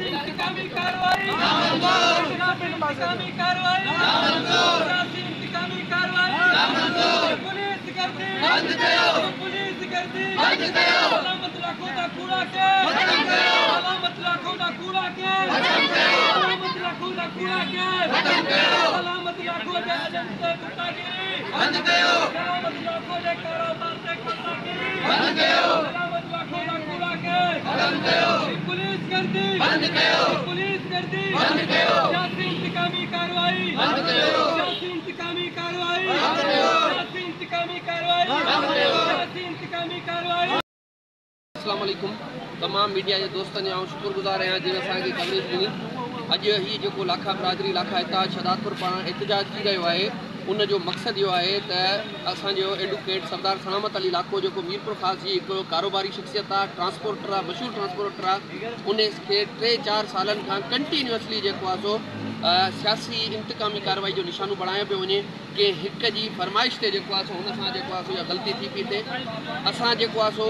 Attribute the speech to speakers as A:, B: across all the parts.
A: इंतकामी कार्रवाई इंतकामी कार्रवाई इंतकामी कार्रवाई पुलिस करती पुलिस करती सलामत लाखों का कूड़ा के सलामत लाखों का कूड़ा के सलामत लाखों का कूड़ा के सलामत लाखों के अजंते गुंडागिरी बंद करो सलामत लाखों के कारोबार से गुंडागिरी बंद करो सलामत लाखों का कूड़ा के बंद करो पुलिस करती बंद करो पुलिस करती बंद करो सियासी इंतकामी कार्रवाई बंद करो सियासी इंतकामी कार्रवाई बंद करो सियासी इंतकामी कार्रवाई बंद करो सियासी इंतकामी कार्रवाई।
B: अस्सलाम वालेकुम तमाम मीडिया के दोस्तनि ऐं शुक्रगुज़ार आहियां जिन असांखे कवरेज ॾिनी। अॼु ही जेको लाखा बिरादरी लाखा इताज शदादपुर पाण एहतजाज थी रहियो आहे उन जो मक़सदु इहो आहे त असांजो एडवोकेट सरदार सलामत अली लाखो जेको मीरपुर ख़ास जी हिकु कारोबारी शख़्सियत आहे, ट्रांसपोर्टर आहे, मशहूरु ट्रांसपोर्टर आहे, उन खे 3-4 सालनि खां कंटिन्यूअसली जेको आहे सो सियासी इंतकामी कार्रवाई जो निशानो बणायो पियो वञे कंहिं हिक जी फरमाइश ते जेको आहे सो हुन सां जेको आहे सो इहा ग़लती थी पई थिए। असां जेको आहे सो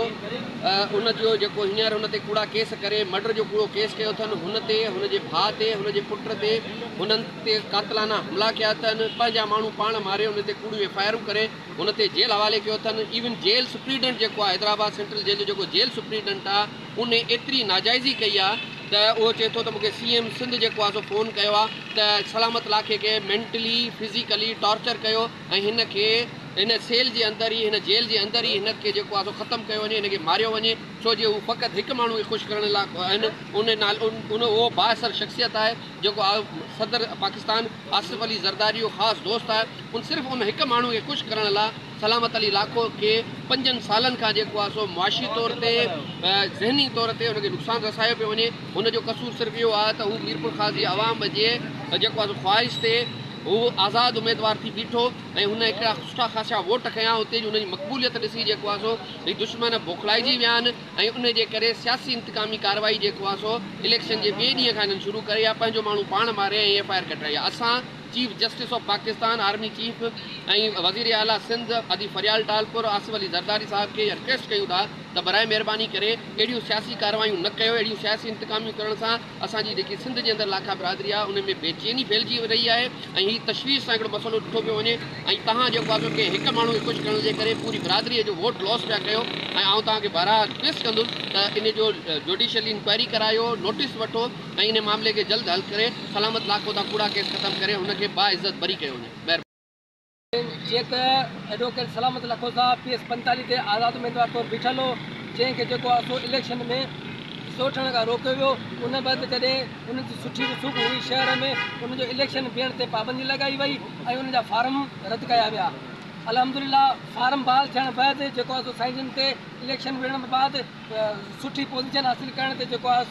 B: हुनजो जेको हींअर हुन ते कूड़ा केस करे मर्डर जो कूड़ो केस कयो अथनि, हुन ते हुनजे भाउ ते हुनजे पुट ते हुननि ते कातलाना हमला कया अथनि, पंहिंजा माण्हू पाण मारे हुन ते कूड़ियूं एफआईआरूं करे हुन ते जेल हवाले कयो अथनि। इवन जेल सुप्रीडेंट जेको आहे हैदराबाद सेंट्रल जेल जो जेको जेल सुप्रीडेंट आहे उन एतिरी नाजाइज़ी कई आहे त उहो चए थो त मूंखे CM सिंध जेको आहे सो फ़ोन कयो आहे त सलामत लाखे खे मेंटली फिज़िकली टॉर्चर कयो ऐं हिन खे हिन सेल जे अंदरि ई हिन जेल जे अंदरि ई हिन खे जेको आहे सो ख़तमु कयो वञे, हिनखे मारियो वञे, छो जो हू फ़क़ति हिकु माण्हू खे ख़ुशि करण लाइ आहिनि। उहो बाअसर शख़्सियत आहे जेको सदर पाकिस्तान आसिफ अली ज़रदारी जो ख़ासि दोस्त आहे। उन सिर्फ़ु उन हिकु माण्हू खे ख़ुशि करण लाइ सलामत अली लाखो खे 5 सालनि खां जेको आहे सो मुआशी तौर ते ज़हनी तौर ते हुनखे नुक़सानु रसायो पियो वञे। हुनजो कसूर सिर्फ़ु इहो आहे त हू मीरपुर ख़ास जी आवाम जे जेको आहे सो ख़्वाहिश ते हू आज़ादु उम्मीदवार थी बीठो ऐं हुन हिकिड़ा सुठा ख़ासा वोट खयां, हुते जी हुनजी मक़बूलियत ॾिसी जेको आहे सो ही दुश्मन बोखलाइजी विया आहिनि ऐं उन जे करे सियासी इंतकामी कार्रवाई जेको आहे सो इलेक्शन जे ॿिए ॾींहं खां हिननि शुरू करे आहे, पंहिंजो माण्हू पाण मारे ऐं FIR कटाई आहे। असां chief justice of Pakistan army chief ऐं वज़ीर आला सिंध अदी फरियाल टालपुर आसिफ अली ज़रदारी साहब खे रिक्वेस्ट कयूं था त बराए महिरबानी करे अहिड़ियूं सियासी कार्रवाइयूं न कयो। अहिड़ियूं सियासी इंतकामियूं करण सां असांजी जेकी सिंध जे अंदरि लाखा बिरादरी आहे उन में बेचैनी फैलिजी रही आहे ऐं हीअ तशवीश सां हिकिड़ो मसइलो ॾिठो पियो वञे ऐं तव्हां जेको आहे कंहिं हिकु माण्हू खे ख़ुशि करण जे करे पूरी बिरादरीअ जो वोट लॉस पिया कयो ऐं आउं तव्हांखे बराह रिक्वेस्ट कंदुसि त इन जो जुडिशली इंक्वायरी करायो, नोटिस वठो ऐं इन मामले खे जल्द हल करे सलामत लाखो तां कूड़ा केस ख़तमु करे हुनखे बाइज़त बरी कयो वञे।
A: जे त एडवोकेट सलामत लाखो साहब PS 45 ते आज़ादु उम्मीदवार तौरु बीठल हो, जंहिंखे जेको आहे सो इलेक्शन में सोचण खां रोकियो वियो। उन बैदि जॾहिं उनजी सुठी रसूख़ हुई शहर में उनजो इलेक्शन बीहण ते पाबंदी लॻाई वई ऐं उनजा फार्म रद्द कया विया। अल्हम्दुलिल्लाह फार्म बहाल थियण बैदि जेको आहे सो साईं जन ते इलेक्शन विहण बैदि सुठी पोज़ीशन हासिलु करण ते जेको आहे